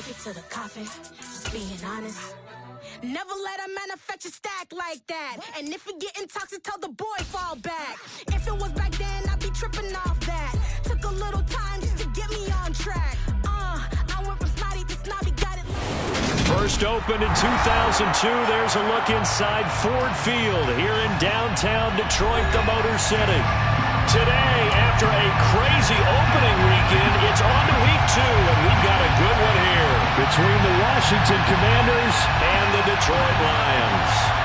Take it to the coffin, just being honest. Never let a manufacture stack like that. And if you getting toxic, tell the boy fall back. If it was back then, I'd be tripping off that. Took a little time just to get me on track. I went from snotty to snobby, got it. First opened in 2002. There's a look inside Ford Field here in downtown Detroit, the Motor City. Today, after a crazy opening weekend, it's on to week 2, and we've got a good one here between the Washington Commanders and the Detroit Lions.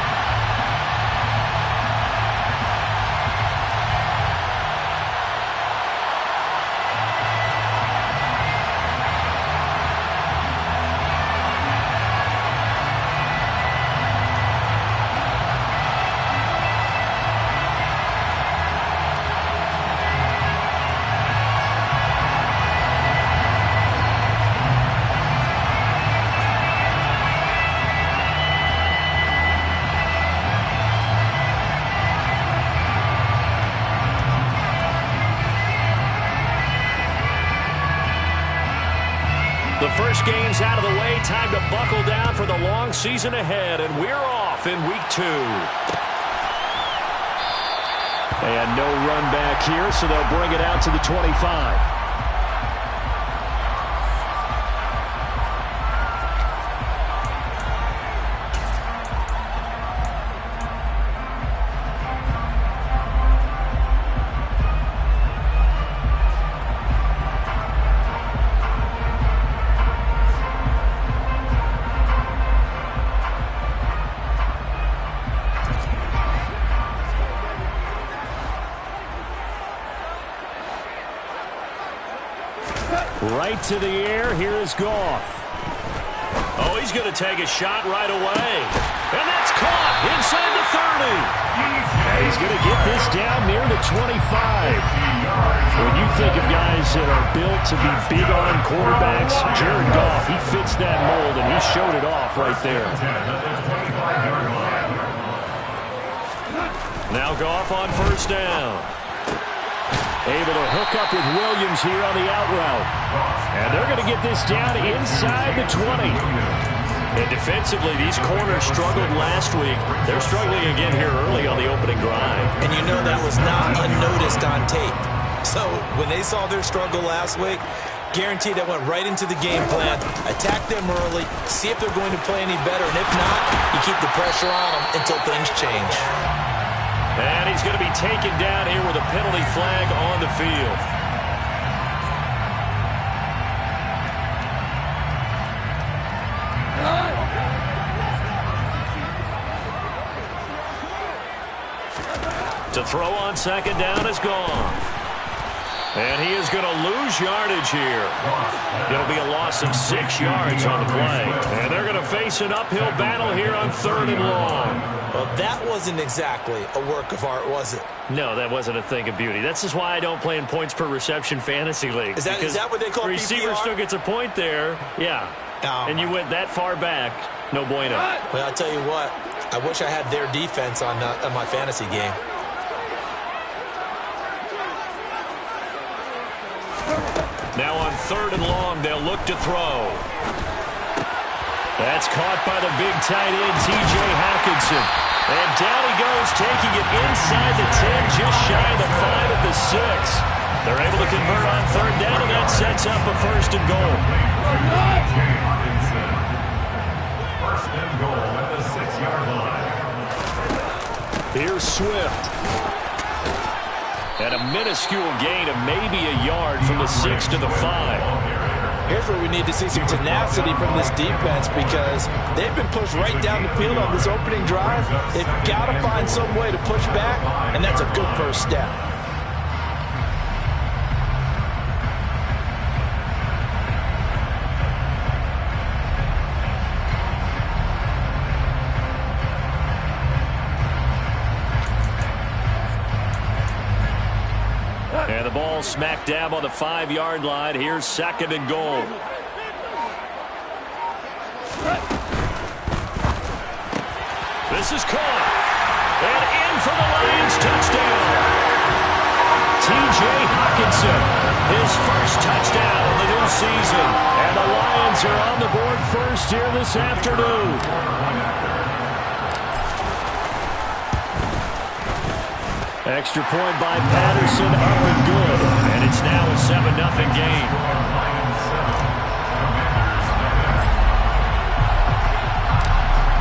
The first game's out of the way. Time to buckle down for the long season ahead, and we're off in week 2. And no run back here, so they'll bring it out to the 25. Right to the air. Here is Goff. Oh, he's going to take a shot right away. And that's caught inside the 30. And he's going to get this down near the 25. When you think of guys that are built to be big-arm quarterbacks, Jared Goff, he fits that mold, and he showed it off right there. Now Goff on first down. Able to hook up with Williams here on the out route. And they're going to get this down inside the 20. And defensively, these corners struggled last week. They're struggling again here early on the opening drive. And you know that was not unnoticed on tape. So when they saw their struggle last week, guaranteed that went right into the game plan. Attack them early, see if they're going to play any better. And if not, you keep the pressure on them until things change. And he's going to be taken down here with a penalty flag on the field. To throw on second down is Goff. And he is going to lose yardage here. It'll be a loss of 6 yards on the play. And they're going to face an uphill battle here on 3rd and long. Well, that wasn't exactly a work of art, was it? No, that wasn't a thing of beauty. That's just why I don't play in points per reception fantasy league. Is that what they call PPR? Receiver still gets a point there. Yeah. Oh, and you went that far back. No bueno. Well, I'll tell you what. I wish I had their defense on my fantasy game. Now on 3rd and long, they'll look to throw. That's caught by the big tight end, T.J. Hockenson. And down he goes, taking it inside the 10, just shy of the 5 at the 6. They're able to convert on 3rd down, and that sets up a 1st and goal. First and goal at the 6-yard line. Here's Swift. And a minuscule gain of maybe a yard from the 6 to the 5. Here's where we need to see some tenacity from this defense, because they've been pushed right down the field on this opening drive. They've got to find some way to push back, and that's a good first step. And the ball smack dab on the 5-yard line. Here's 2nd and goal. This is caught. And in for the Lions touchdown. T.J. Hockenson, his first touchdown of the new season. And the Lions Lions are on the board first here this afternoon. Extra point by Patterson, up and good. And it's now a 7-0 game.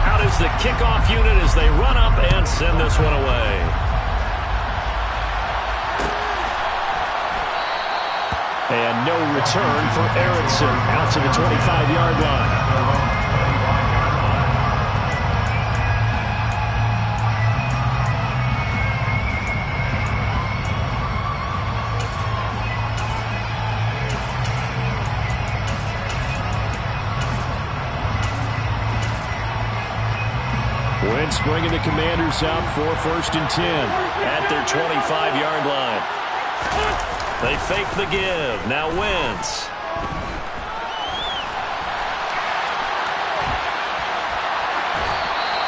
Out is the kickoff unit as they run up and send this one away. And no return for Erickson out to the 25-yard line. Wentz bringing the Commanders out for 1st and 10 at their 25-yard line. They fake the give. Now Wentz.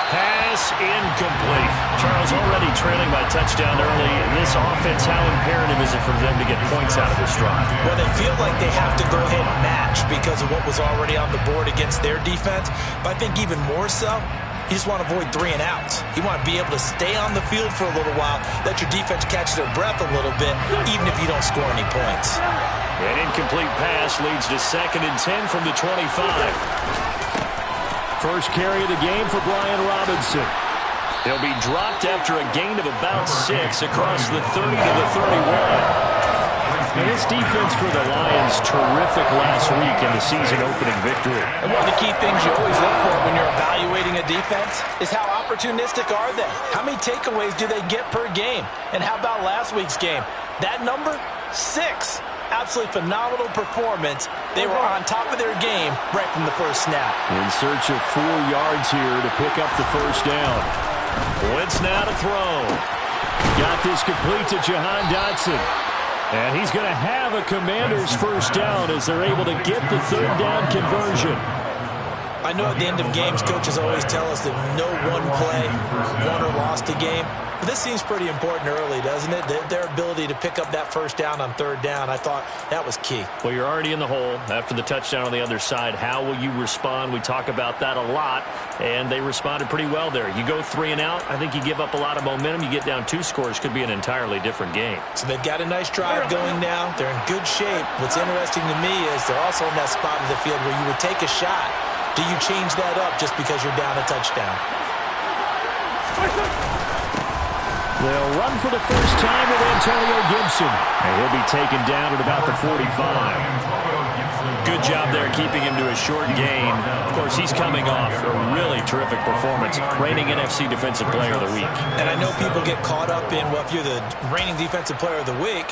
Pass incomplete. Charles already trailing by touchdown early. In this offense, how imperative is it for them to get points out of this drive? Well, they feel like they have to go ahead and match because of what was already on the board against their defense. But I think even more so, you just want to avoid 3 and outs. You want to be able to stay on the field for a little while, let your defense catch their breath a little bit, even if you don't score any points. An incomplete pass leads to 2nd and 10 from the 25. First carry of the game for Brian Robinson. He'll be dropped after a gain of about 6 across the 30 to the 31. And this defense for the Lions, terrific last week in the season-opening victory. And one of the key things you always look for when you're evaluating a defense is how opportunistic are they? How many takeaways do they get per game? And how about last week's game? That number, 6. Absolutely phenomenal performance. They were on top of their game right from the first snap. In search of 4 yards here to pick up the first down. Wentz now to throw. Got this complete to Jahan Dotson. And he's going to have a Commanders first down as they're able to get the 3rd down conversion. I know at the end of games, coaches always tell us that no one play won or lost a game. But this seems pretty important early, doesn't it? Their ability to pick up that first down on 3rd down, I thought that was key. Well, you're already in the hole after the touchdown on the other side. How will you respond? We talk about that a lot, and they responded pretty well there. You go 3 and out, I think you give up a lot of momentum. You get down 2 scores, could be an entirely different game. So they've got a nice drive going now. They're in good shape. What's interesting to me is they're also in that spot of the field where you would take a shot. Do you change that up just because you're down a touchdown? They'll run for the first time with Antonio Gibson. And he'll be taken down at about the 45. Good job there keeping him to a short gain. Of course, he's coming off a really terrific performance. Reigning NFC Defensive Player of the Week. And I know people get caught up in, well, if you're the reigning Defensive Player of the Week,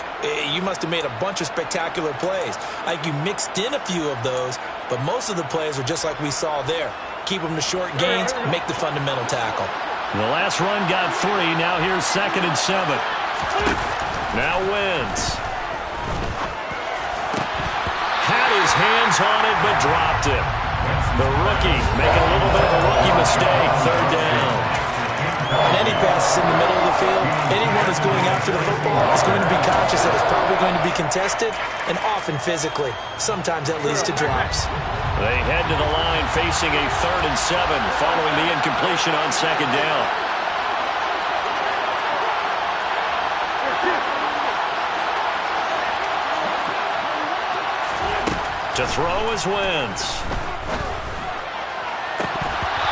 you must have made a bunch of spectacular plays. Like you mixed in a few of those, but most of the plays are just like we saw there. Keep them to short gains, make the fundamental tackle. The last run got 3. Now here's 2nd and 7. Now Wentz. Had his hands on it, but dropped it. The rookie making a little bit of a rookie mistake. 3rd down. And any passes in the middle of the field, anyone that's going after the football is going to be conscious that it's probably going to be contested, and often physically. Sometimes that leads to drops. They head to the line facing a 3rd and 7 following the incompletion on 2nd down. To throw is Wentz.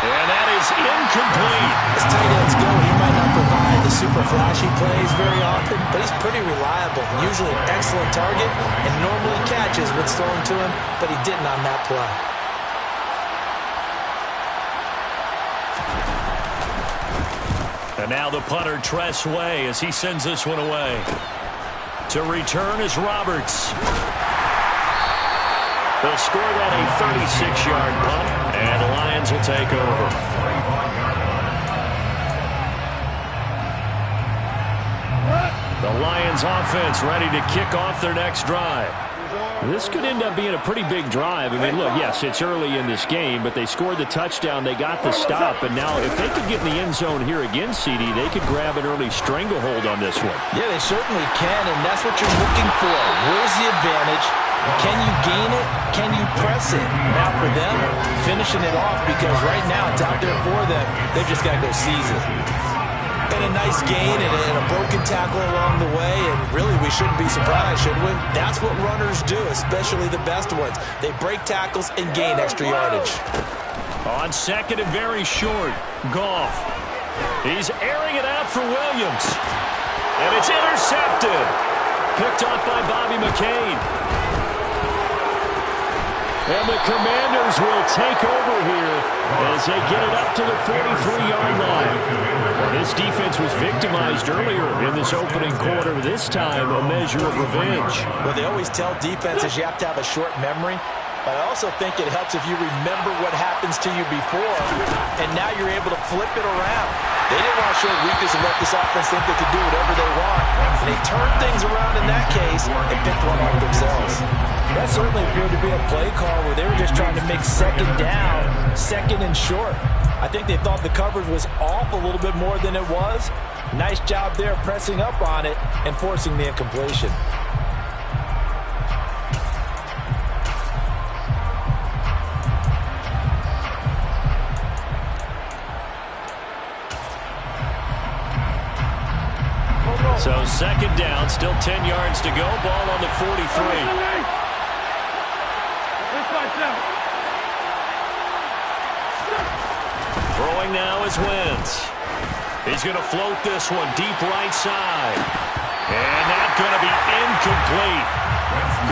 And that is incomplete. As tight ends go, he might not provide the super flashy plays very often, but he's pretty reliable. Usually an excellent target and normally catches what's thrown to him, but he didn't on that play. And now the punter, Tress Way, as he sends this one away. To return is Roberts. They'll score that a 36-yard punt, and the Lions will take over. The Lions offense ready to kick off their next drive. This could end up being a pretty big drive. I mean, look, yes, it's early in this game, but they scored the touchdown. They got the stop, and now if they could get in the end zone here again, CD, they could grab an early stranglehold on this one. Yeah, they certainly can, and that's what you're looking for. Where's the advantage? Can you gain it? Can you press it? Now for them, finishing it off, because right now it's out there for them. They've just got to go seize it. And a nice gain and a broken tackle along the way, and really we shouldn't be surprised, should we? That's what runners do, especially the best ones. They break tackles and gain extra yardage. On second and very short, Goff. He's airing it out for Williams. And it's intercepted. Picked off by Bobby McCain. And the Commanders will take over here as they get it up to the 43-yard line. Well, this defense was victimized earlier in this opening quarter. This time, a measure of revenge. Well, they always tell defenses you have to have a short memory. But I also think it helps if you remember what happens to you before, and now you're able to flip it around. They didn't want to show weakness and let this offense think they could do whatever they want. And they turned things around in that case and picked one off themselves. That certainly appeared to be a play call where they were just trying to make second down, second and short. I think they thought the coverage was off a little bit more than it was. Nice job there pressing up on it and forcing the incompletion. So second down, still 10 yards to go. Ball on the 43. Throwing now is Wentz. He's going to float this one deep right side. And that's going to be incomplete.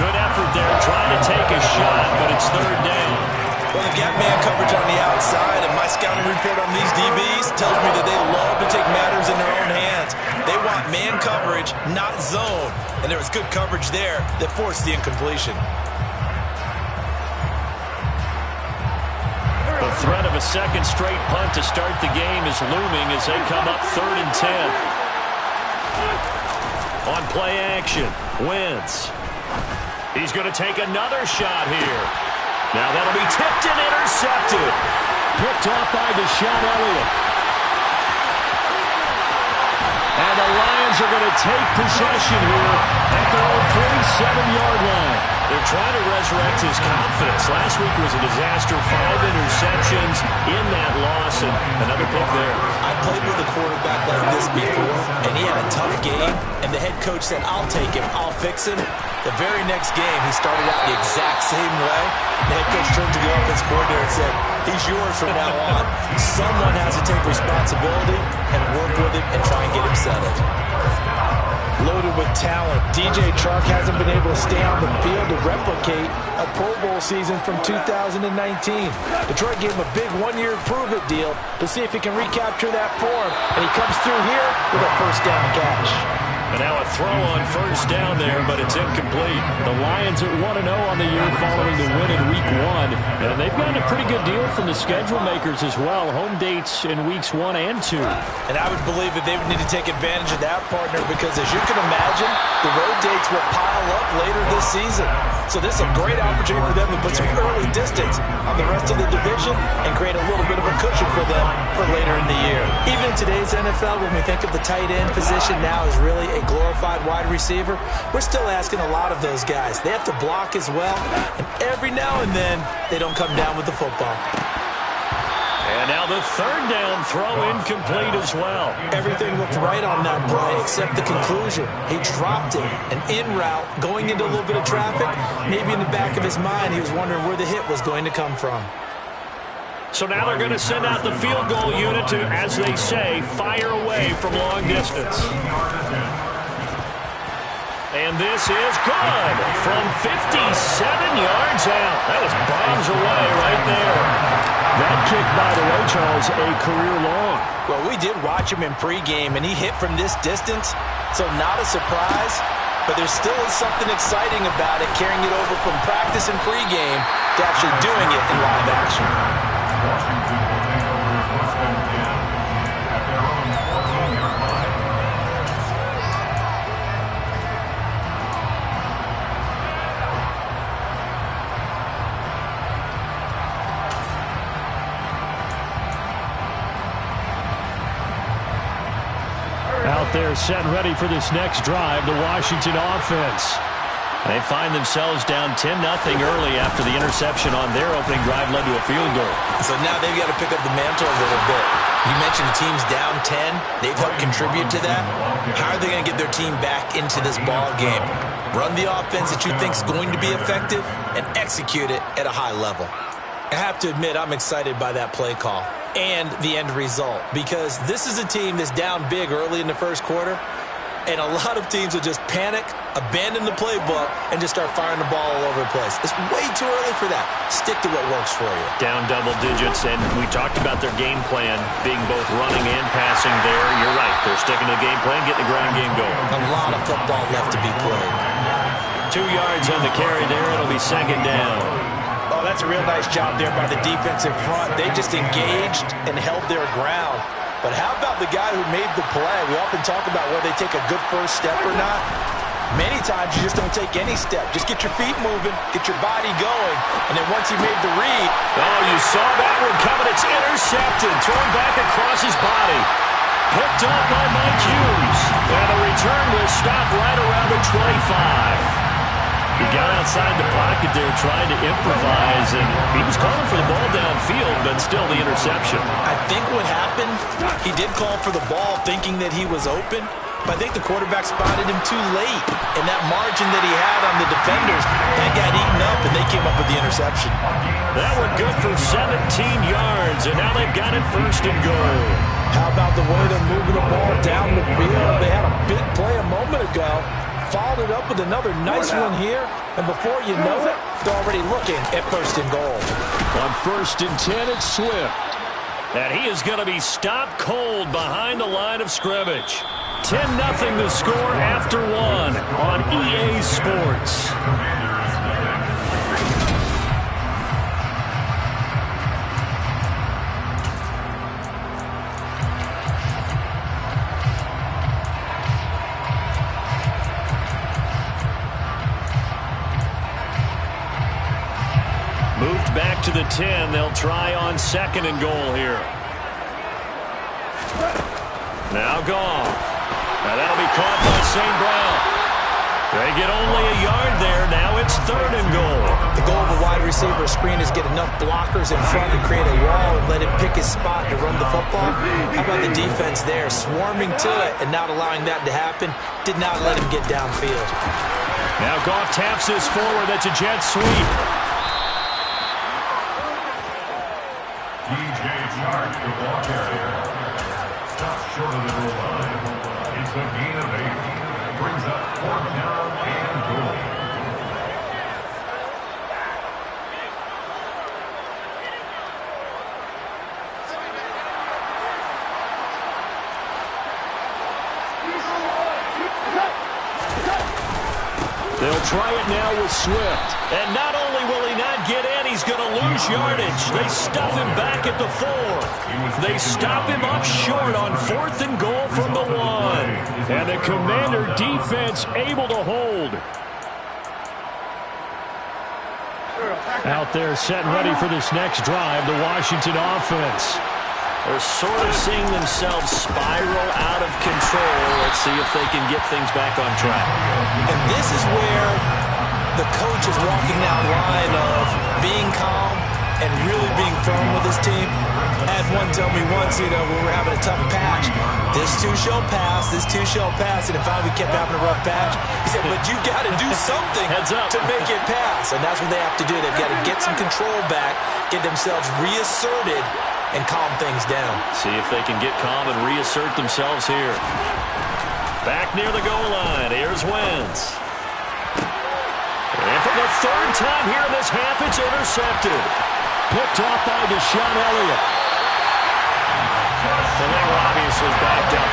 Good effort there trying to take a shot, but it's third down. Well, they've got man coverage on the outside, and my scouting report on these DBs tells me that they love to take matters in their own hands. They want man coverage, not zone. And there was good coverage there that forced the incompletion. The threat of a second straight punt to start the game is looming as they come up 3rd and 10. On play action, Wentz. He's going to take another shot here. Now that'll be tipped and intercepted. Picked off by Deshaun Elliott. And the Lions are going to take possession here at their own 47-yard line. They're trying to resurrect his confidence. Last week was a disaster. 5 interceptions in that loss, and another pick there. I played with a quarterback like this before, and he had a tough game, and the head coach said, I'll take him, I'll fix him. The very next game, he started out the exact same way. The head coach turned to the offense coordinator and said, he's yours from now on. Someone has to take responsibility and work with him and try and get him settled. Loaded with talent, DJ Chark hasn't been able to stay on the field to replicate a Pro Bowl season from 2019. Detroit gave him a big one-year prove-it deal to see if he can recapture that form, and he comes through here with a first down catch. And now a throw on first down there, but it's incomplete. The Lions at 1-0 on the year following the win in Week 1. And they've gotten a pretty good deal from the schedule makers as well. Home dates in Weeks 1 and 2. And I would believe that they would need to take advantage of that, partner, because as you can imagine, the road dates will pile up later this season. So this is a great opportunity for them to put some early distance on the rest of the division and create a little bit of a cushion for them for later in the year. Even in today's NFL, when we think of the tight end position now as really a glorified wide receiver, we're still asking a lot of those guys. They have to block as well, and every now and then they don't come down with the football. And now the third down throw incomplete as well. Everything looked right on that play except the conclusion. He dropped it, an in route, going into a little bit of traffic. Maybe in the back of his mind he was wondering where the hit was going to come from. So now they're going to send out the field goal unit to, as they say, fire away from long distance. And this is good from 57 yards out. That was bombs away right there. That kick, by the way, Charles, a career long. Well, we did watch him in pregame, and he hit from this distance, so not a surprise. But there still is something exciting about it, carrying it over from practice and pregame to actually doing it in live action. Out there set ready for this next drive, the Washington offense. They find themselves down 10-0 early after the interception on their opening drive led to a field goal. So now they've got to pick up the mantle a little bit. You mentioned the team's down 10. They've helped contribute to that. How are they going to get their team back into this ball game? Run the offense that you think is going to be effective and execute it at a high level. I have to admit, I'm excited by that play call and the end result, because this is a team that's down big early in the first quarter, and a lot of teams will just panic, abandon the playbook, and just start firing the ball all over the place. It's way too early for that. Stick to what works for you. Down double digits, and we talked about their game plan being both running and passing there. You're right. They're sticking to the game plan, getting the ground game going. A lot of football left to be played. 2 yards on the carry there. It'll be second down. Oh, that's a real nice job there by the defensive front. They just engaged and held their ground. But how about the guy who made the play? We often talk about whether they take a good first step or not. Many times you just don't take any step. Just get your feet moving, get your body going, and then once he made the read. Oh, you saw that one coming. It's intercepted. Thrown back across his body. Picked up by Mike Hughes. And the return will stop right around the 25. He got outside the pocket there trying to improvise, and he was calling for the ball downfield, but still the interception. I think what happened, he did call for the ball thinking that he was open, but I think the quarterback spotted him too late. And that margin that he had on the defenders, that got eaten up, and they came up with the interception. That one good for 17 yards, and now they've got it first and goal. How about the way they're moving the ball down the field? They had a big play a moment ago. Followed it up with another nice one here, and before you know it, they're already looking at first and goal. On 1st and 10, it's Swift. And he is going to be stopped cold behind the line of scrimmage. 10-0 the score after one on EA Sports. Moved back to the 10. They'll try on 2nd and goal here. Now Goff. Now that'll be caught by St. Brown. They get only a yard there. Now it's 3rd and goal. The goal of a wide receiver screen is get enough blockers in front to create a wall and let him pick his spot to run the football. How about the defense there, swarming to it and not allowing that to happen? Did not let him get downfield. Now Goff taps this forward. That's a jet sweep. DJ Chark, the ball carrier. Stops short of the goal line. It's a gain of 8. Brings up 4th down and goal. They'll try it now with Swift. And not only will he not get in, he's going to lose yardage. They stuff him back at the 4. They stop him up short on 4th and goal from the 1. And the Commander defense able to hold. Out there set and ready for this next drive, the Washington offense. They're sort of seeing themselves spiral out of control. Let's see if they can get things back on track. And this is where the coach is walking that line of being calm and really being firm with his team. I had one tell me once, when we were having a tough patch, this too shall pass, this too shall pass, and if we kept having a rough patch, he said, but you got to do something to make it pass, and that's what they have to do. They've got to get some control back, get themselves reasserted, and calm things down. See if they can get calm and reassert themselves here. Back near the goal line, here's Wentz. And for the 3rd time here in this half, it's intercepted. Picked off by Deshaun Elliott. And they were obviously backed up.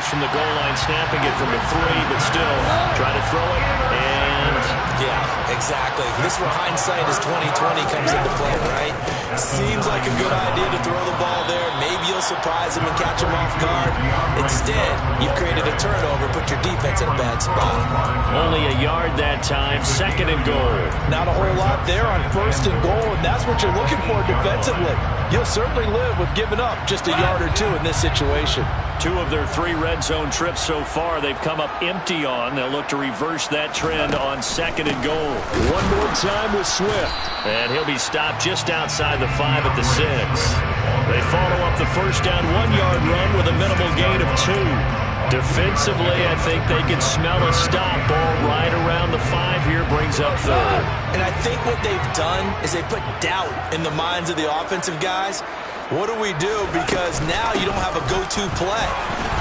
From the goal line, snapping it from the 3, but still trying to throw it, and Yeah, exactly. This is where hindsight is 20/20 comes into play, right? Seems like a good idea to throw the ball there. Maybe you'll surprise him and catch him off guard. Instead, you've created a turnover and put your defense in a bad spot. Only a yard that time, 2nd and goal. Not a whole lot there on 1st and goal, and that's what you're looking for defensively. You'll certainly live with giving up just a yard or two in this situation. 2 of their 3 red zone trips so far they've come up empty on. They'll look to reverse that trend on 2nd and goal. One more time with Swift. And he'll be stopped just outside the 5 at the 6. They follow up the first down 1-yard run with a minimal gain of 2. Defensively, I think they can smell a stop. Ball right around the 5 here, brings up 3rd. And I think what they've done is they put doubt in the minds of the offensive guys. What do we do? Because now you don't have a go-to play.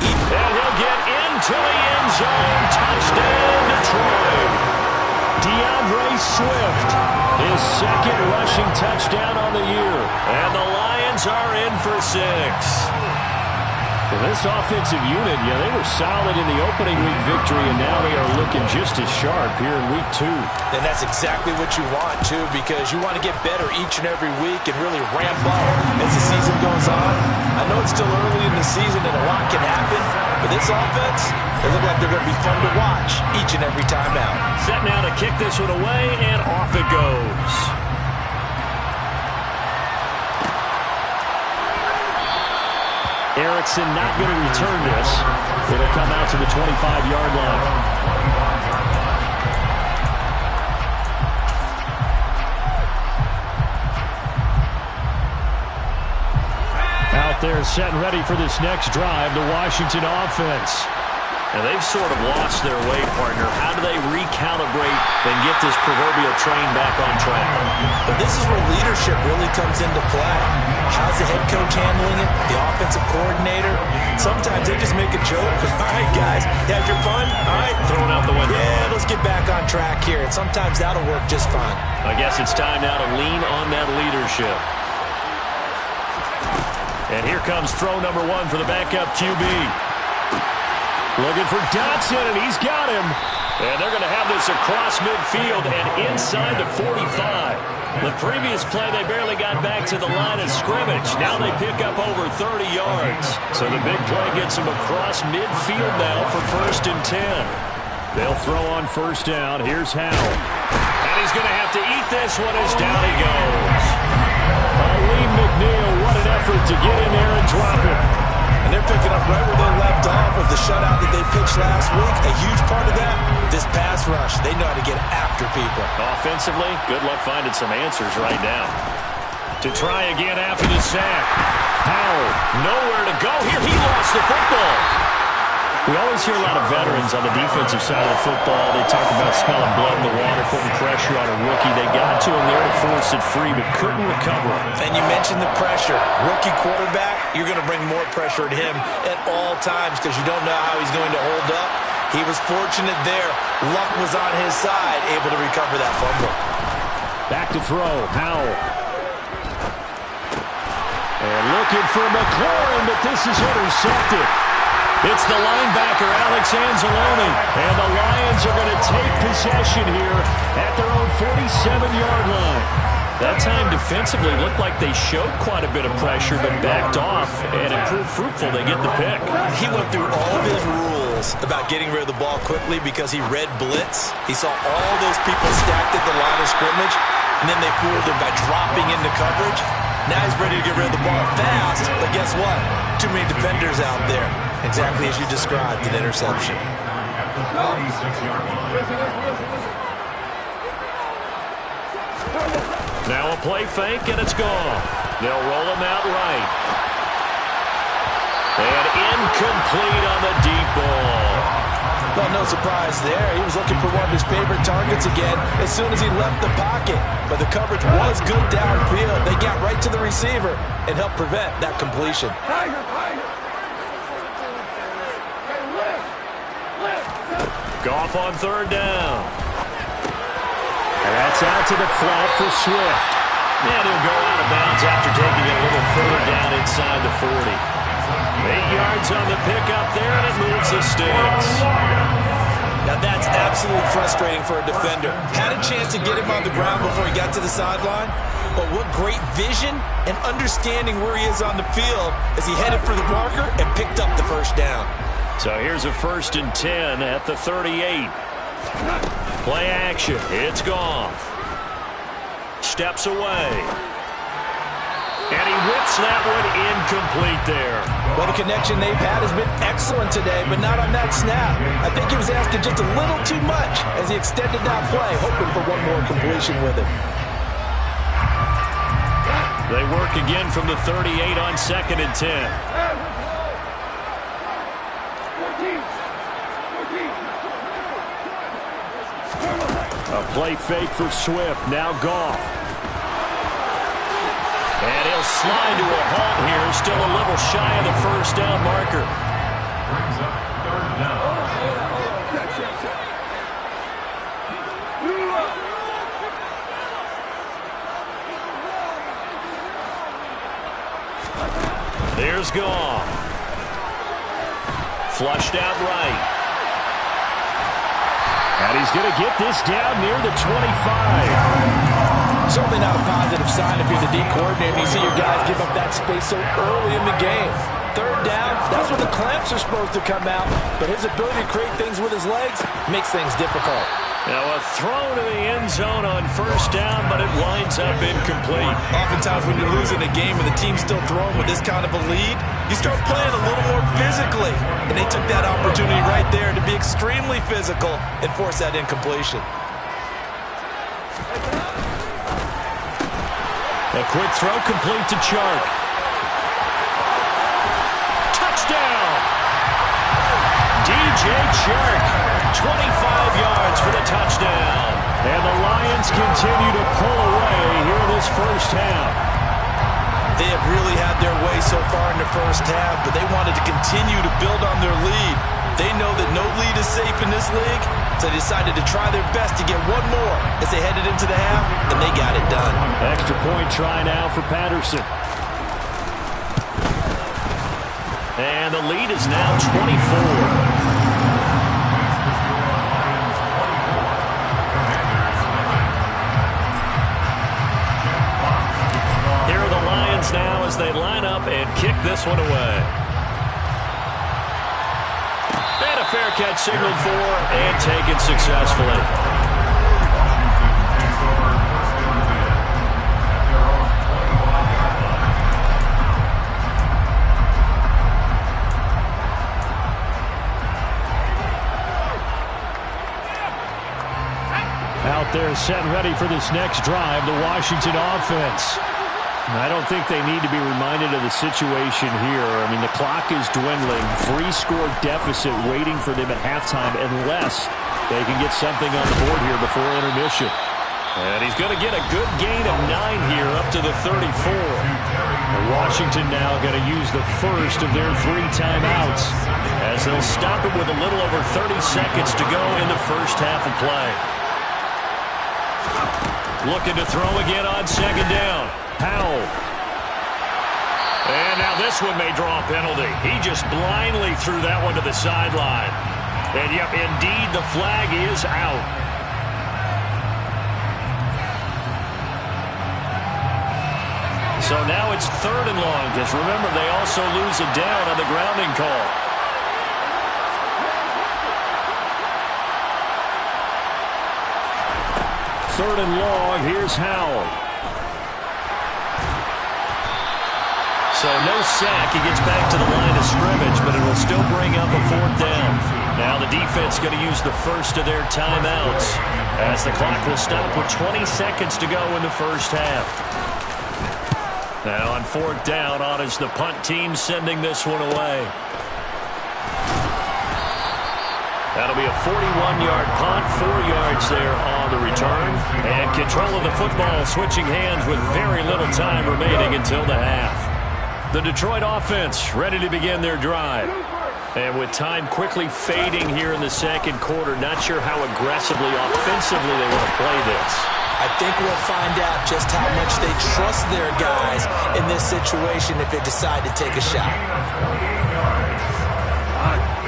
And he'll get into the end zone. Touchdown, Detroit. DeAndre Swift, his 2nd rushing touchdown on the year. And the Lions are in for 6. This offensive unit, they were solid in the opening week victory, and now they are looking just as sharp here in week 2. And that's exactly what you want, too, because you want to get better each and every week and really ramp up as the season goes on. I know it's still early in the season and a lot can happen, but this offense, they look like they're going to be fun to watch each and every time out. Set now to kick this one away, and off it goes. Erickson not going to return this. It'll come out to the 25-yard line. Out there set and ready for this next drive, the Washington offense. And they've sort of lost their way, partner. How do they recalibrate and get this proverbial train back on track? But this is where leadership really comes into play. How's the head coach handling it? The offensive coordinator? Sometimes they just make a joke. All right, guys, you had your fun? All right. Throwing out the window. Yeah, let's get back on track here. And sometimes that'll work just fine. I guess it's time now to lean on that leadership. And here comes throw number 1 for the backup QB. Looking for Dotson, and he's got him. And they're going to have this across midfield and inside the 45. The previous play, they barely got back to the line of scrimmage. Now they pick up over 30 yards. So the big play gets them across midfield now for 1st and 10. They'll throw on 1st down. Here's Howell. And he's going to have to eat this one as down he goes. Lee McNeil, what an effort to get in there and drop it. And they're picking up right where they left off with the shutout that they pitched last week. A huge part of that, this pass rush. They know how to get after people. Offensively, good luck finding some answers right now. To try again after the sack. Howell, nowhere to go here. He lost the football. We always hear a lot of veterans on the defensive side of the football. They talk about smelling blood in the water, putting pressure on a rookie. They got to him there to force it free, but couldn't recover. And you mentioned the pressure. Rookie quarterback, you're going to bring more pressure at him at all times because you don't know how he's going to hold up. He was fortunate there. Luck was on his side, able to recover that fumble. Back to throw, Howell. And looking for McLaurin, but this is intercepted. It's the linebacker, Alex Anzalone. And the Lions are going to take possession here at their own 47-yard line. That time defensively looked like they showed quite a bit of pressure but backed off, and it proved fruitful. They get the pick. He went through all of his rules about getting rid of the ball quickly because he read blitz. He saw all those people stacked at the line of scrimmage, and then they fooled him by dropping into coverage. Now he's ready to get rid of the ball fast, but guess what? Too many defenders out there. Exactly as you described, an interception. Now a play fake, and it's gone. They'll roll him out right. And incomplete on the deep ball. Well, no surprise there. He was looking for one of his favorite targets again as soon as he left the pocket. But the coverage was good downfield. They got right to the receiver and helped prevent that completion. Goff on 3rd down. And that's out to the flat for Swift. And he'll go out of bounds after taking it a little further down inside the 40. 8 yards on the pickup there, and it moves the sticks. Now that's absolutely frustrating for a defender. Had a chance to get him on the ground before he got to the sideline, but what great vision and understanding where he is on the field as he headed for the marker and picked up the first down. So here's a 1st and 10 at the 38. Play action. It's Goff. Steps away. And he whips that one incomplete there. Well, the connection they've had has been excellent today, but not on that snap. I think he was asking just a little too much as he extended that play, hoping for one more completion with it. They work again from the 38 on 2nd and 10. A play fake for Swift. Now Goff. And he'll slide to a halt here. Still a little shy of the first down marker. Brings up 3rd down. There's Goff. Flushed out right. And he's going to get this down near the 25. Certainly not a positive sign if you're the D coordinator and you see your guys give up that space so early in the game. 3rd down, that's when the clamps are supposed to come out, but his ability to create things with his legs makes things difficult. Now a throw to the end zone on 1st down, but it winds up incomplete. Oftentimes when you're losing a game and the team's still throwing with this kind of a lead, you start playing a little more physically. And they took that opportunity right there to be extremely physical and force that incompletion. A quick throw complete to Chark. Touchdown! DJ Chark, 25 yards for the touchdown. And the Lions continue to pull away here in this first half. They have really had their way so far in the first half, but they wanted to continue to build on their lead. They know that no lead is safe in this league, so they decided to try their best to get one more as they headed into the half, and they got it done. Extra point try now for Patterson. And the lead is now 24. Now as they line up and kick this one away. And a fair catch signaled for and taken successfully. Out there set ready for this next drive, the Washington offense. I don't think they need to be reminded of the situation here. I mean, the clock is dwindling. 3-score deficit waiting for them at halftime unless they can get something on the board here before intermission. And he's going to get a good gain of 9 here up to the 34. Washington now going to use the first of their 3 timeouts as they'll stop it with a little over 30 seconds to go in the first half of play. Looking to throw again on 2nd down. Powell. And now this one may draw a penalty. He just blindly threw that one to the sideline. And yep, indeed, the flag is out. So now it's 3rd and long, because remember, they also lose a down on the grounding call. Third and long, here's Howell. So no sack. He gets back to the line of scrimmage, but it will still bring up a 4th down. Now the defense going to use the first of their timeouts as the clock will stop with 20 seconds to go in the first half. Now on 4th down, on is the punt team sending this one away. That'll be a 41-yard punt, 4 yards there on the return. And control of the football switching hands with very little time remaining until the half. The Detroit offense ready to begin their drive. And with time quickly fading here in the second quarter, not sure how aggressively, offensively they want to play this. I think we'll find out just how much they trust their guys in this situation if they decide to take a shot.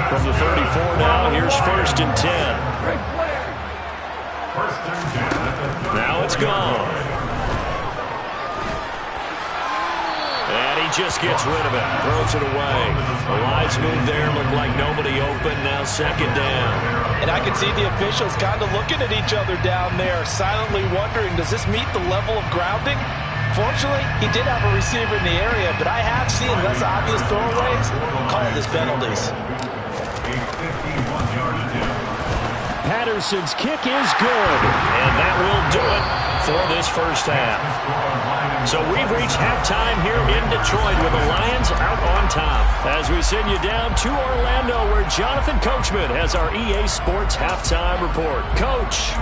From the 34 now, here's 1st and 10. Now it's gone. And he just gets rid of it. Throws it away. The wise move there. Looked like nobody open. Now 2nd down. And I can see the officials kind of looking at each other down there, silently wondering, does this meet the level of grounding? Fortunately, he did have a receiver in the area, but I have seen less obvious throwaways called as penalties. Patterson's kick is good, and that will do it for this first half. So we've reached halftime here in Detroit with the Lions out on top. As we send you down to Orlando, where Jonathan Coachman has our EA Sports halftime report. Coach.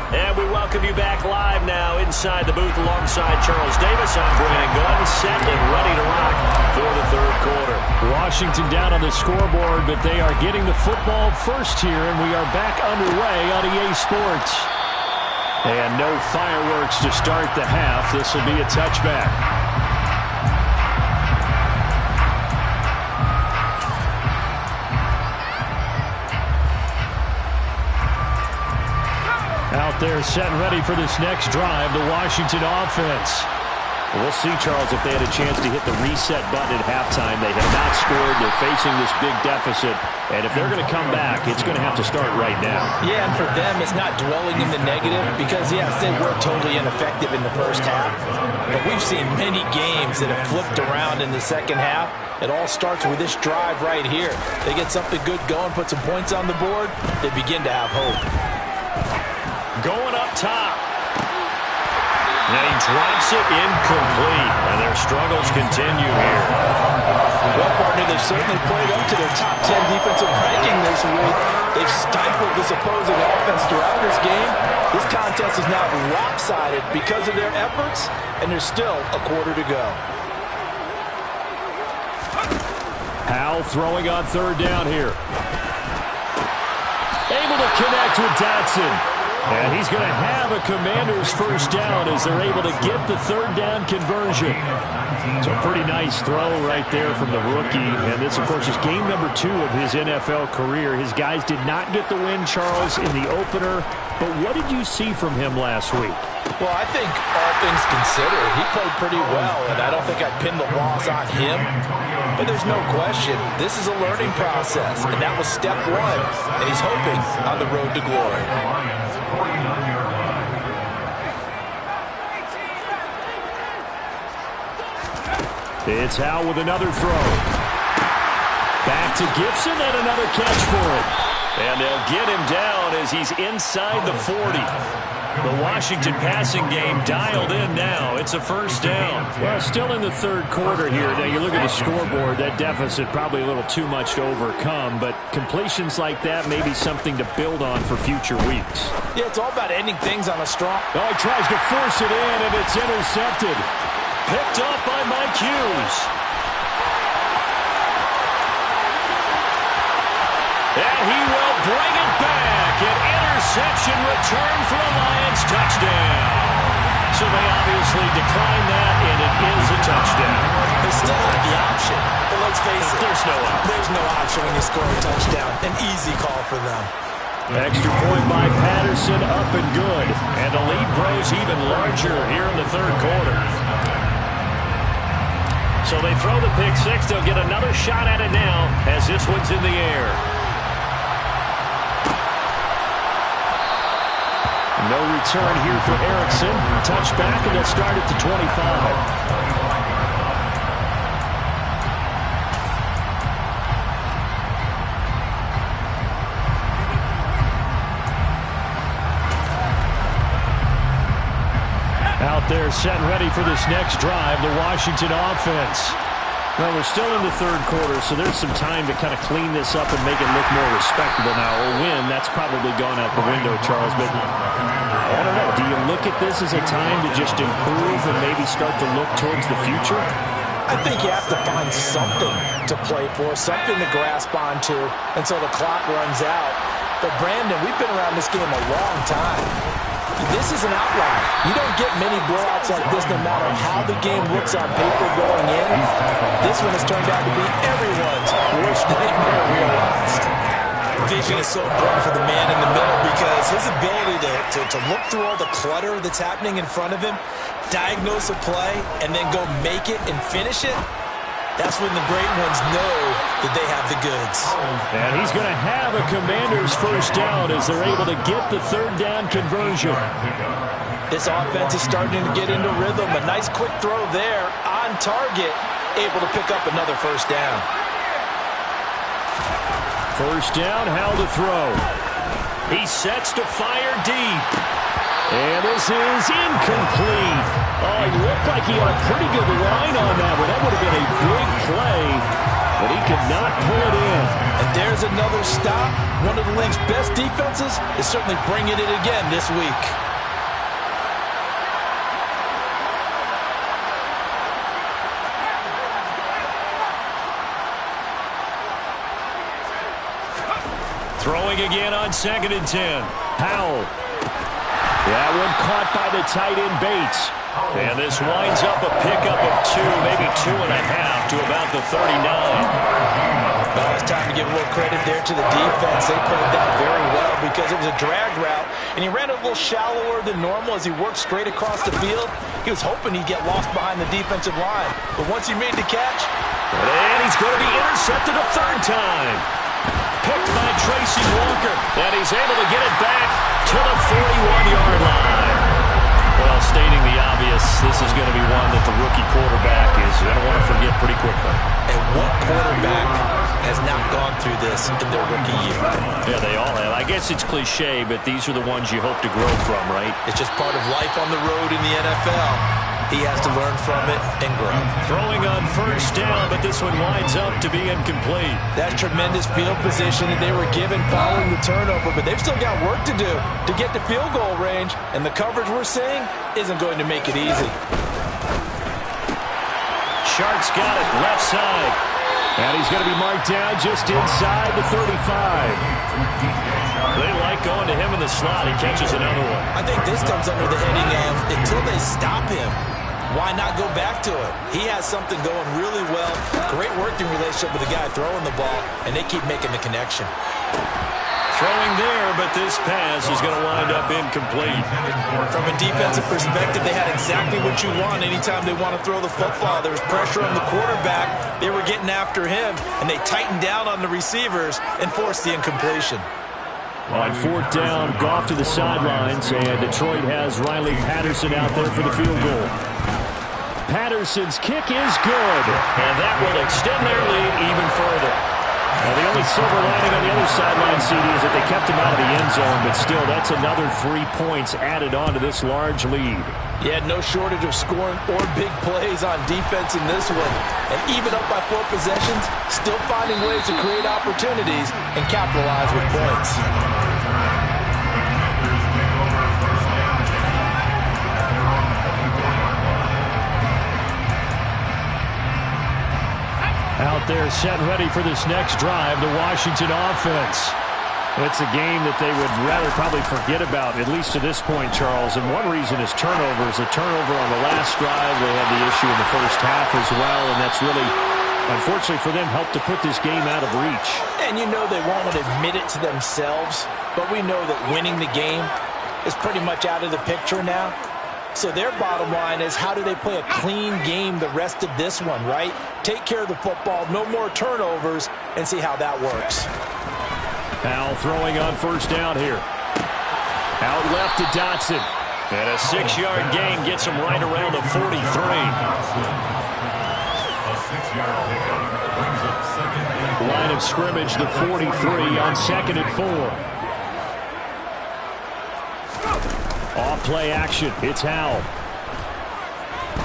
And we welcome you back live now inside the booth alongside Charles Davis. I'm Brandon Glenn, set and ready to rock for the 3rd quarter. Washington down on the scoreboard, but they are getting the football first here, and we are back underway on EA Sports. And no fireworks to start the half. This will be a touchback. Out there set and ready for this next drive, the Washington offense. We'll see, Charles, if they had a chance to hit the reset button at halftime. They have not scored. They're facing this big deficit. And if they're going to come back, it's going to have to start right now. Yeah, and for them, it's not dwelling in the negative because, yes, they were totally ineffective in the first half. But we've seen many games that have flipped around in the second half. It all starts with this drive right here. They get something good going, put some points on the board, they begin to have hope. Going up top. And he drops it incomplete. And their struggles continue here. Well, partner, they've certainly played up to their top 10 defensive ranking this week. They've stifled this opposing offense throughout this game. This contest is now lopsided because of their efforts, and there's still a quarter to go. Howell throwing on 3rd down here. Able to connect with Dotson. And he's going to have a Commander's first down as they're able to get the 3rd down conversion. So a pretty nice throw right there from the rookie. And this, of course, is game number 2 of his NFL career. His guys did not get the win, Charles, in the opener. But what did you see from him last week? Well, I think all things considered, he played pretty well, and I don't think I'd pin the loss on him. But there's no question, this is a learning process, and that was step 1, and he's hoping on the road to glory. It's Howell with another throw. Back to Gibson and another catch for it. And they'll get him down as he's inside the 40. The Washington passing game dialed in now. It's a first down. Well, still in the 3rd quarter here. Now, you look at the scoreboard, that deficit probably a little too much to overcome, but completions like that may be something to build on for future weeks. Yeah, it's all about ending things on a strong... Oh, he tries to force it in, and it's intercepted. Picked off by Mike Hughes. And he will bring it back. An interception return for a Lions touchdown. So they obviously declined that, and it is a touchdown. They still have the option, but let's face it, There's no option. There's no option when you score a touchdown. An easy call for them. Extra point by Patterson, up and good. And the lead grows even larger here in the 3rd quarter. So they throw the pick 6. They'll get another shot at it now as this one's in the air. No return here for Erickson. Touchback, and they'll start at the 25. Out there set and ready for this next drive, the Washington offense. Well, we're still in the 3rd quarter, so there's some time to kind of clean this up and make it look more respectable now. Or win, that's probably gone out the window, Charles. But I don't know. Do you look at this as a time to just improve and maybe start to look towards the future? I think you have to find something to play for, something to grasp onto until the clock runs out. But, Brandon, we've been around this game a long time. This is an outlier. You don't get many blowouts like this no matter how the game looks on paper going in. This one has turned out to be everyone's worst nightmare realized. Vision is so important for the man in the middle because his ability to look through all the clutter that's happening in front of him, diagnose a play, and then go make it and finish it, that's when the great ones know that they have the goods. And he's going to have a Commanders first down as they're able to get the third down conversion. This offense is starting to get into rhythm. A nice quick throw there on target, able to pick up another first down. First down, how to throw. He sets to fire deep. And this is incomplete. Oh, he looked like he had a pretty good line on that one. That would have been a big play, but he could not pull it in. And there's another stop. One of the league's best defenses is certainly bringing it again this week. Throwing again on 2nd and 10. Howell. That one caught by the tight end Bates. And this winds up a pickup of 2, maybe 2.5 to about the 39. Well, it's time to give a little credit there to the defense. They played that very well because it was a drag route, and he ran a little shallower than normal as he worked straight across the field. He was hoping he'd get lost behind the defensive line, but once he made the catch, and he's going to be intercepted a third time. Picked by Tracy Walker, and he's able to get it back to the 41-yard line. Well, stating the obvious, this is going to be one that the rookie quarterback is going to want to forget pretty quickly. And what quarterback has not gone through this in their rookie year? Yeah, they all have. I guess it's cliche, but these are the ones you hope to grow from, right? It's just part of life on the road in the NFL. He has to learn from it and grow. Throwing on first down, but this one winds up to be incomplete. That's tremendous field position that they were given following the turnover, but they've still got work to do to get to field goal range, and the coverage we're seeing isn't going to make it easy. Shark's got it, left side. And he's going to be marked down just inside the 35. They like going to him in the slot. He catches another one. I think this comes under the heading of until they stop him, why not go back to it? He has something going really well. Great working relationship with the guy throwing the ball, and they keep making the connection. Throwing there, but this pass is going to wind up incomplete. From a defensive perspective, they had exactly what you want anytime they want to throw the football. There was pressure on the quarterback. They were getting after him, and they tightened down on the receivers and forced the incompletion. On fourth down, Goff to the sidelines, and Detroit has Riley Patterson out there for the field goal. Patterson's kick is good, and that will extend their lead even further. Now, the only silver lining on the other sideline, CD, is that they kept him out of the end zone, but still, that's another 3 points added on to this large lead. Yeah, no shortage of scoring or big plays on defense in this one. And even up by 4 possessions, still finding ways to create opportunities and capitalize with points. Out there set ready for this next drive, the Washington offense. It's a game that they would rather probably forget about, at least to this point, Charles. And one reason is turnovers. A turnover on the last drive. They had the issue in the first half as well, and that's really, unfortunately for them, helped to put this game out of reach. And you know they won't admit it to themselves, but we know that winning the game is pretty much out of the picture now. So their bottom line is, how do they play a clean game the rest of this one, right? Take care of the football, no more turnovers, and see how that works. Al throwing on first down here. Out left to Dotson. And a 6-yard gain gets him right around the 43. A 6-yard pickup brings up second and Line of scrimmage, the 43 on 2nd and 4. Off play action. It's Howell.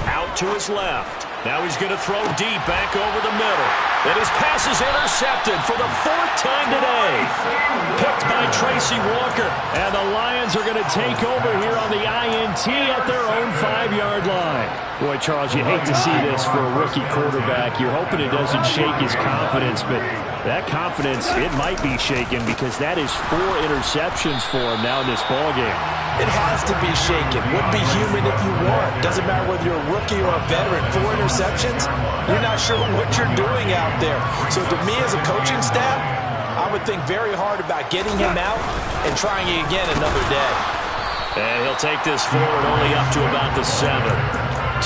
Out to his left. Now he's going to throw deep back over the middle. And his pass is intercepted for the 4th time today. Picked by Tracy Walker. And the Lions are going to take over here on the INT at their own 35-yard line. Boy, Charles, you hate to see this for a rookie quarterback. You're hoping it doesn't shake his confidence, but that confidence, it might be shaken because that is 4 interceptions for him now in this ballgame. It has to be shaken. Wouldn't be human if you weren't. Doesn't matter whether you're a rookie or a veteran. 4 interceptions, you're not sure what you're doing out there. So to me as a coaching staff, I would think very hard about getting him out and trying it again another day. And he'll take this forward only up to about the 7.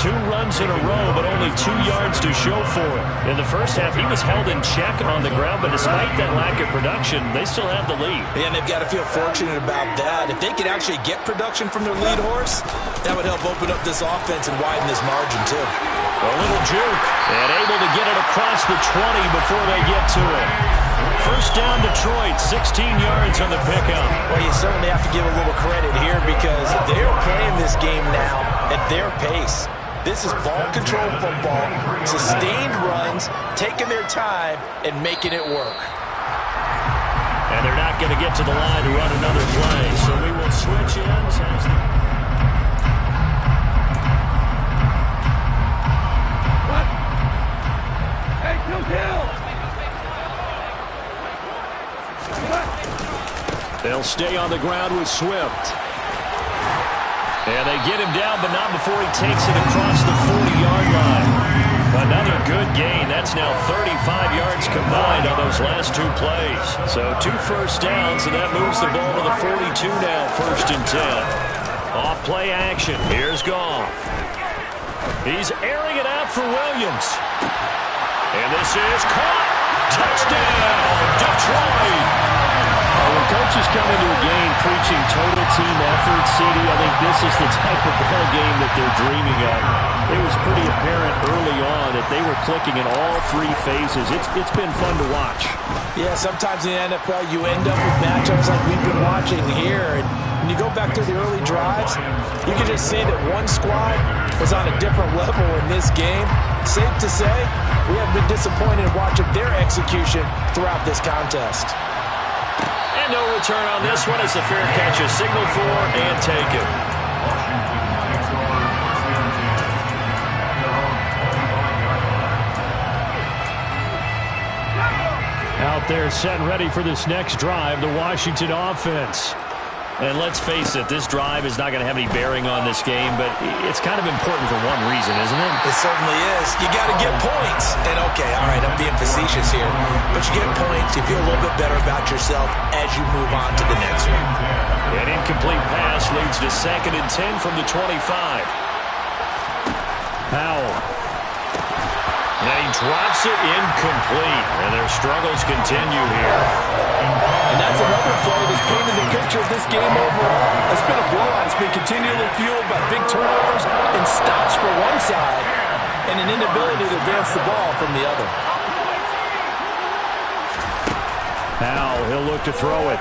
2 runs in a row, but only 2 yards to show for it. In the first half, he was held in check on the ground, but despite that lack of production, they still have the lead. And they've got to feel fortunate about that. If they could actually get production from their lead horse, that would help open up this offense and widen this margin, too. A little juke, and able to get it across the 20 before they get to it. First down, Detroit, 16 yards on the pickup. Well, you certainly have to give a little credit here because they're playing this game now at their pace. This is ball control football, sustained runs, taking their time, and making it work. And they're not going to get to the line to run another play, so we will switch ends. Hey, kill! They'll stay on the ground with Swift. And they get him down, but not before he takes it across the 40-yard line. Another good gain. That's now 35 yards combined on those last 2 plays. So 2 first downs, and that moves the ball to the 42 now, 1st and 10. Off play action. Here's Goff. He's airing it out for Williams. And this is caught. Touchdown, Detroit. When coaches come into a game preaching total team effort, CD, I think this is the type of ball game that they're dreaming of. It was pretty apparent early on that they were clicking in all 3 phases. It's been fun to watch. Yeah, sometimes in the NFL you end up with matchups like we've been watching here. And when you go back to the early drives, you can just see that one squad was on a different level in this game. Safe to say, we have been disappointed in watching their execution throughout this contest. No return on this one as the fair catch is signaled for and taken. Out there set and ready for this next drive, the Washington offense. And let's face it, this drive is not going to have any bearing on this game, but it's kind of important for one reason, isn't it? It certainly is. You got to get points. And okay, all right, I'm being facetious here, but you get points, you feel a little bit better about yourself as you move on to the next one. An incomplete pass leads to 2nd and 10 from the 25. Powell. And he drops it incomplete, and their struggles continue here. And that's another play that's painted the picture of this game overall. It's been a blowout. It's been continually fueled by big turnovers and stops for one side and an inability to advance the ball from the other. Powell, he'll look to throw it.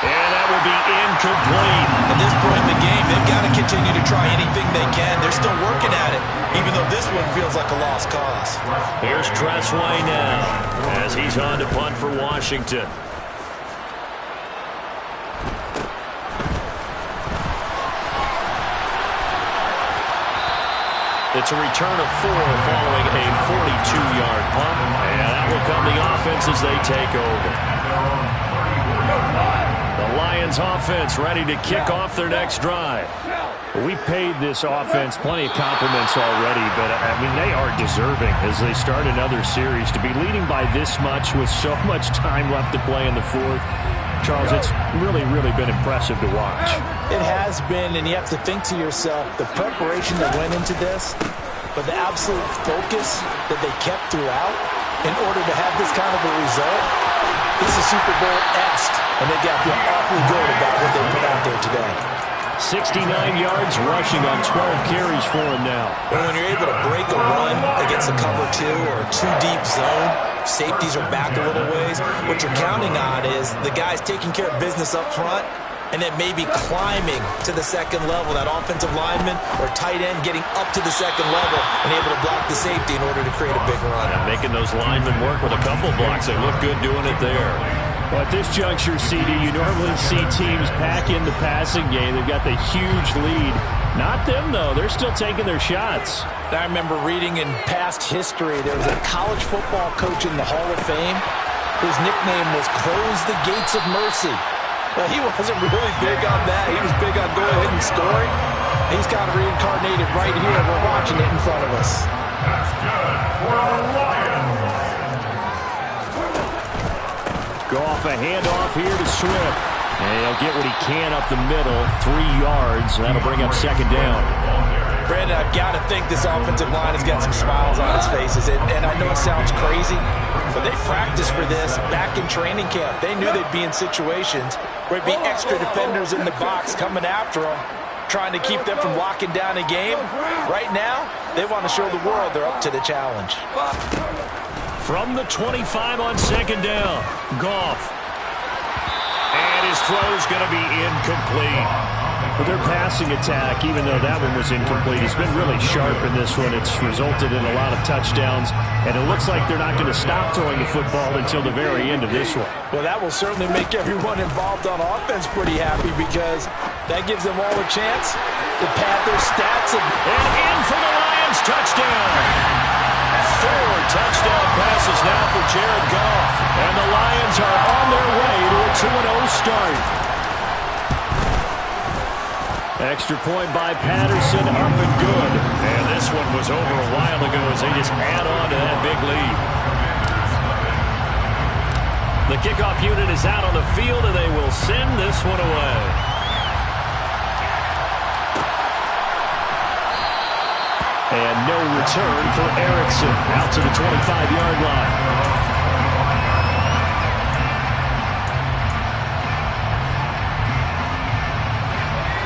And that will be incomplete. At this point in the game, they've got to continue to try anything they can. They're still working at it, even though this one feels like a lost cause. Here's Tressway now as he's on to punt for Washington. It's a return of 4 following a 42-yard punt. And that will come the offense as they take over. The Lions offense ready to kick off their next drive. We paid this offense plenty of compliments already, but, I mean, they are deserving as they start another series. To be leading by this much with so much time left to play in the 4th, Charles, it's really, really been impressive to watch. It has been, and you have to think to yourself, the preparation that went into this, but the absolute focus that they kept throughout in order to have this kind of a result. This is Super Bowl-esque, and they got to feel awfully good about what they put out there today. 69 yards rushing on 12 carries for him now. When you're able to break a run against a cover 2 or a 2-deep zone, safeties are back a little ways. What you're counting on is the guys taking care of business up front and then maybe climbing to the 2nd level, that offensive lineman or tight end getting up to the 2nd level and able to block the safety in order to create a big run. And making those linemen work with a couple blocks. They look good doing it there. Well, at this juncture, CD, you normally see teams pack in the passing game. They've got the huge lead. Not them, though. They're still taking their shots. I remember reading in past history, there was a college football coach in the Hall of Fame whose nickname was Close the Gates of Mercy. Well, he wasn't really big on that. He was big on going ahead and scoring. He's got it reincarnated right here. We're watching it in front of us. That's good for the Lions. Goff a handoff here to Swift. And he'll get what he can up the middle. 3 yards. That'll bring up second down. Brandon, I've got to think this offensive line has got some smiles on its faces. And I know it sounds crazy, but they practiced for this back in training camp. They knew they'd be in situations where there'd be extra defenders in the box coming after them, trying to keep them from locking down a game. Right now, they want to show the world they're up to the challenge. From the 25 on second down, Goff. And his throw's going to be incomplete. But their passing attack, even though that one was incomplete, has been really sharp in this one. It's resulted in a lot of touchdowns, and it looks like they're not going to stop throwing the football until the very end of this one. Well, that will certainly make everyone involved on offense pretty happy because that gives them all a chance to pad their stats. And in for the Lions, touchdown! 4 touchdown passes now for Jared Goff, and the Lions are on their way to a 2-0 start. Extra point by Patterson, up and good. And this one was over a while ago as they just add on to that big lead. The kickoff unit is out on the field, and they will send this one away. And no return for Erickson, out to the 25-yard line.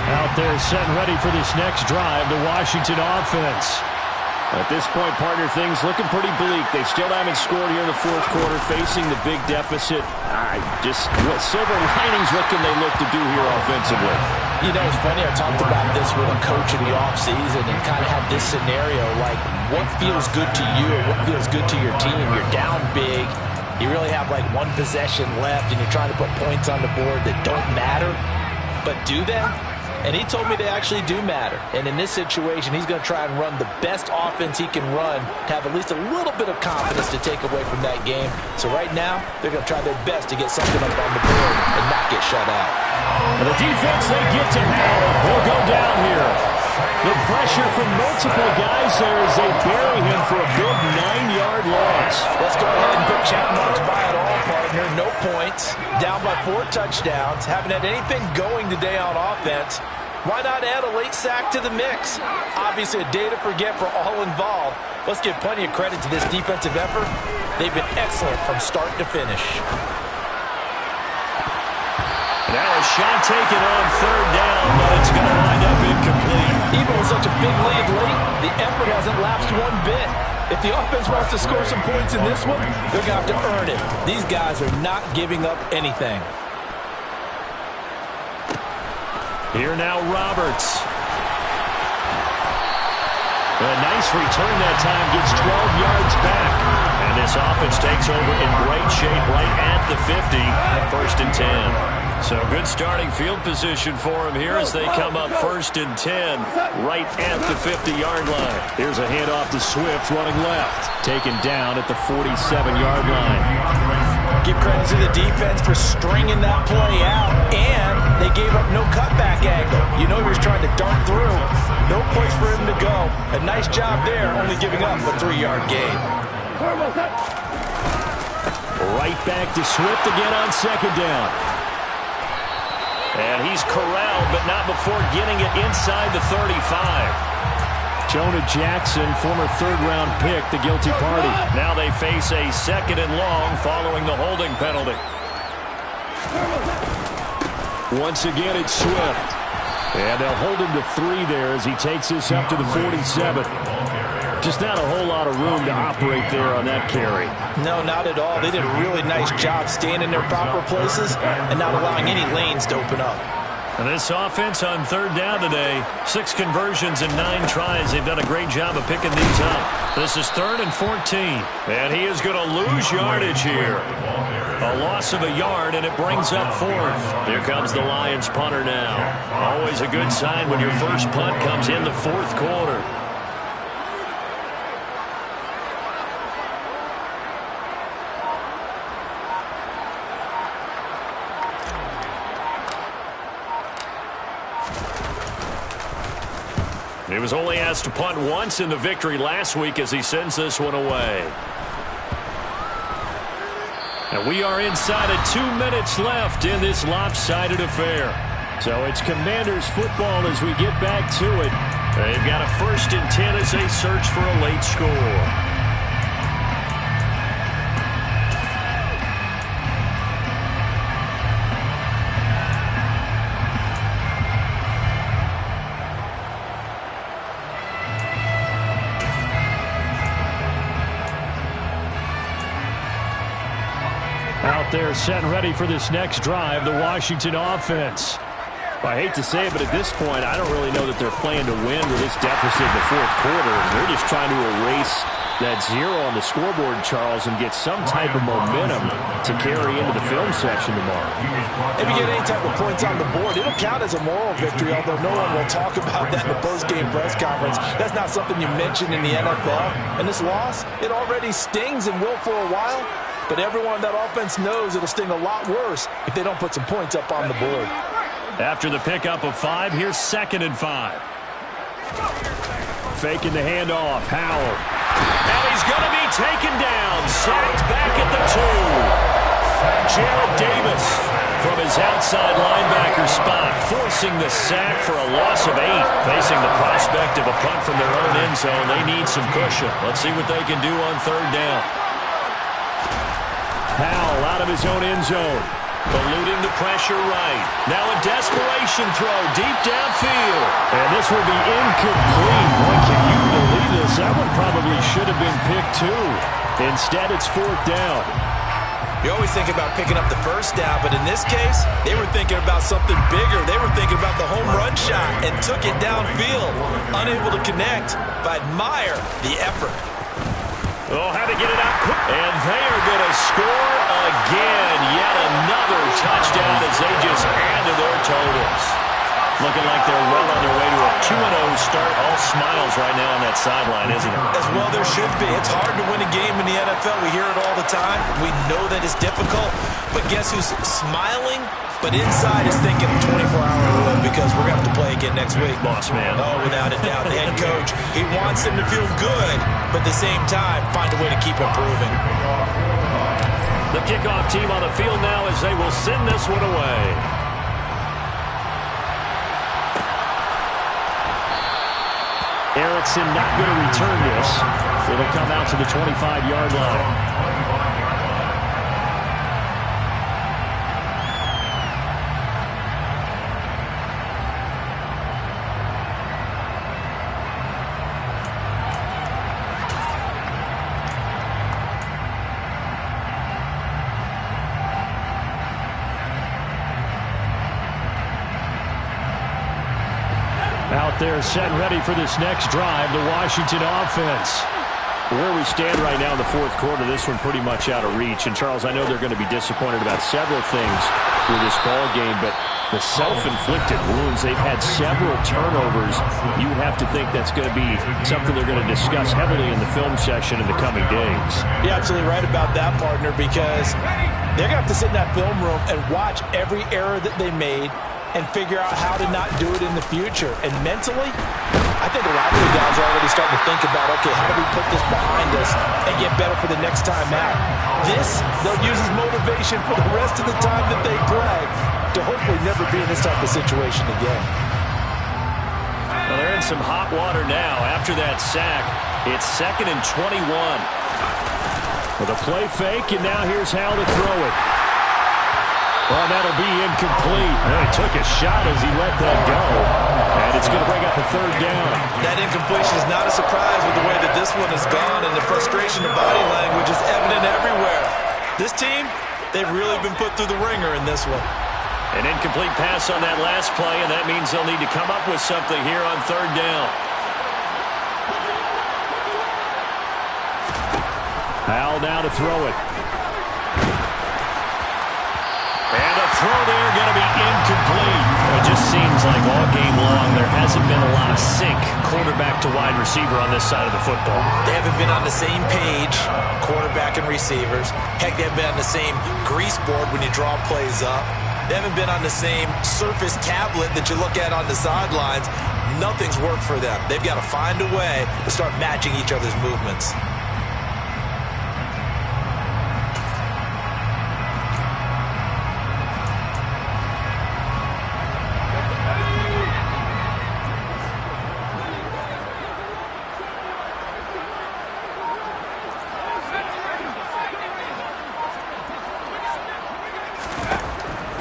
Out there set and ready for this next drive, the Washington offense. At this point, partner, things looking pretty bleak. They still haven't scored here in the fourth quarter, facing the big deficit. What silver linings, what can they look to do here offensively? You know, it's funny, I talked about this with a coach in the offseason and kind of had this scenario, like what feels good to you or what feels good to your team. You're down big. You really have like one possession left, and you're trying to put points on the board that don't matter. But do they? And he told me they actually do matter. And in this situation, he's going to try and run the best offense he can run to have at least a little bit of confidence to take away from that game. So right now, they're going to try their best to get something up on the board and not get shut out. And the defense they get to have will go down here. The pressure from multiple guys there as they bury him for a big 9-yard loss. Let's go ahead and put check marks by it all, partner. No points. Down by 4 touchdowns. Haven't had anything going today on offense. Why not add a late sack to the mix? Obviously a day to forget for all involved. Let's give plenty of credit to this defensive effort. They've been excellent from start to finish. Now a shot taken on third down, but it's going to wind up incomplete. Even with such a big lead late, the effort hasn't lapsed one bit. If the offense wants to score some points in this one, they're going to have to earn it. These guys are not giving up anything. Here now, Roberts. A nice return that time, gets 12 yards back. And this offense takes over in great shape right at the 50, 1st and 10. So good starting field position for him here as they come up 1st and 10 right at the 50-yard line. Here's a handoff to Swift running left. Taken down at the 47-yard line. Give credit to the defense for stringing that play out, and they gave up no cutback angle. You know he was trying to dart through. No place for him to go. A nice job there, only giving up a 3-yard gain. Right back to Swift again on second down. And he's corralled, but not before getting it inside the 35. Jonah Jackson, former third-round pick, the guilty party. Now they face a 2nd and long following the holding penalty. Once again, it's Swift. And they'll hold him to 3 there as he takes this up to the 47. Just not a whole lot of room to operate there on that carry. No, not at all. They did a really nice job staying in their proper places and not allowing any lanes to open up. And this offense on third down today, 6 conversions and 9 tries. They've done a great job of picking these up. This is 3rd and 14. And he is going to lose yardage here. A loss of a yard, and it brings up fourth. Here comes the Lions punter now. Always a good sign when your first punt comes in the fourth quarter. He was only asked to punt once in the victory last week as he sends this one away. And we are inside of 2 minutes left in this lopsided affair. So it's Commanders football as we get back to it. They've got a 1st and 10 as they search for a late score. Out there set and ready for this next drive, the Washington offense. Well, I hate to say it, but at this point, I don't really know that they're playing to win with this deficit in the fourth quarter. They're just trying to erase that 0 on the scoreboard, Charles, and get some type of momentum to carry into the film section tomorrow. If you get any type of points on the board, it'll count as a moral victory, although no one will talk about that in the post-game press conference. That's not something you mention in the NFL. And this loss, it already stings and will for a while. But everyone on that offense knows it'll sting a lot worse if they don't put some points up on the board. After the pickup of 5, here's 2nd and 5. Faking the handoff, Howell. And he's going to be taken down, sacked back at the 2. Jared Davis from his outside linebacker spot, forcing the sack for a loss of 8. Facing the prospect of a punt from their own end zone, they need some cushion. Let's see what they can do on 3rd down. Howell out of his own end zone. Eluding the pressure right. Now a desperation throw deep downfield. And this will be incomplete. Boy, can you believe this? That one probably should have been picked too. Instead, it's 4th down. You always think about picking up the 1st down, but in this case, they were thinking about something bigger. They were thinking about the home run shot and took it downfield. Unable to connect, but admire the effort. Oh, how to get it out quick. And they are going to score again. Yet another touchdown as they just add to their totals. Looking like they're well on their way to a 2-0 start. All smiles right now on that sideline, isn't it? As well there should be. It's hard to win a game in the NFL. We hear it all the time. We know that it's difficult. But guess who's smiling? But inside is thinking 24-hour rule because we're going to have to play again next week. Boss man. Oh, without a doubt. The head coach, he wants them to feel good, but at the same time, find a way to keep improving. The kickoff team on the field now as they will send this one away. Erickson not going to return this. It'll come out to the 25-yard line. Out there set and ready for this next drive, the Washington offense. Where we stand right now in the fourth quarter, this one pretty much out of reach. And, Charles, I know they're going to be disappointed about several things with this ball game, but the self-inflicted wounds, they've had several turnovers. You would have to think that's going to be something they're going to discuss heavily in the film session in the coming days. You're absolutely right about that, partner, because they're going to have to sit in that film room and watch every error that they made and figure out how to not do it in the future. And mentally, I think a lot of the guys are already starting to think about, okay, how do we put this behind us and get better for the next time out? This, they'll use as motivation for the rest of the time that they play to hopefully never be in this type of situation again. Well, they're in some hot water now. After that sack, it's 2nd and 21. With a play fake, and now here's Howell to throw it. Well, that'll be incomplete. Well, he took a shot as he let that go. And it's going to bring up a 3rd down. That incompletion is not a surprise with the way that this one has gone, and the frustration of body language is evident everywhere. This team, they've really been put through the ringer in this one. An incomplete pass on that last play, and that means they'll need to come up with something here on 3rd down. Howell now to throw it. throw there going to be incomplete. It just seems like all game long there hasn't been a lot of sync quarterback to wide receiver on this side of the football. They haven't been on the same page, quarterback and receivers. Heck, they haven't been on the same grease board when you draw plays up. They haven't been on the same Surface tablet that you look at on the sidelines. Nothing's worked for them. They've got to find a way to start matching each other's movements.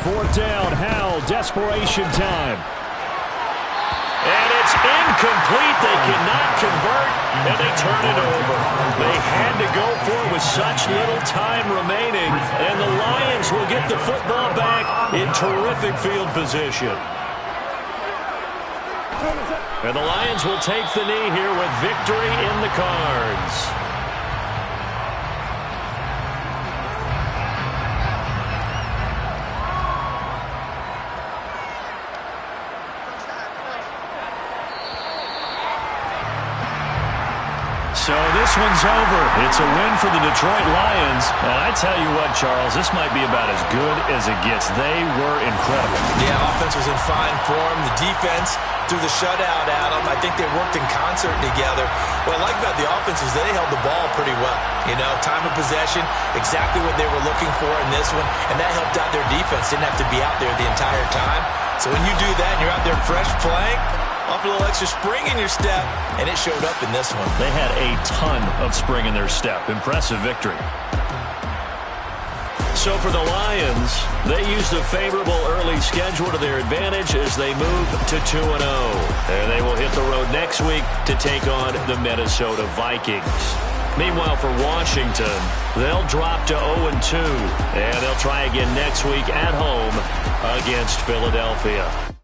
Fourth down, Howell, desperation time. And it's incomplete. They cannot convert, and they turn it over. They had to go for it with such little time remaining, and the Lions will get the football back in terrific field position. And the Lions will take the knee here with victory in the cards. So this one's over. It's a win for the Detroit Lions. And I tell you what, Charles, this might be about as good as it gets. They were incredible. Yeah, offense was in fine form. The defense threw the shutout at them. I think they worked in concert together. What I like about the offense is they held the ball pretty well. You know, time of possession, exactly what they were looking for in this one. And that helped out their defense. Didn't have to be out there the entire time. So when you do that and you're out there fresh playing, off a little extra spring in your step, and it showed up in this one. They had a ton of spring in their step. Impressive victory. So for the Lions, they used a favorable early schedule to their advantage as they move to 2-0. And they will hit the road next week to take on the Minnesota Vikings. Meanwhile, for Washington, they'll drop to 0-2, and they'll try again next week at home against Philadelphia.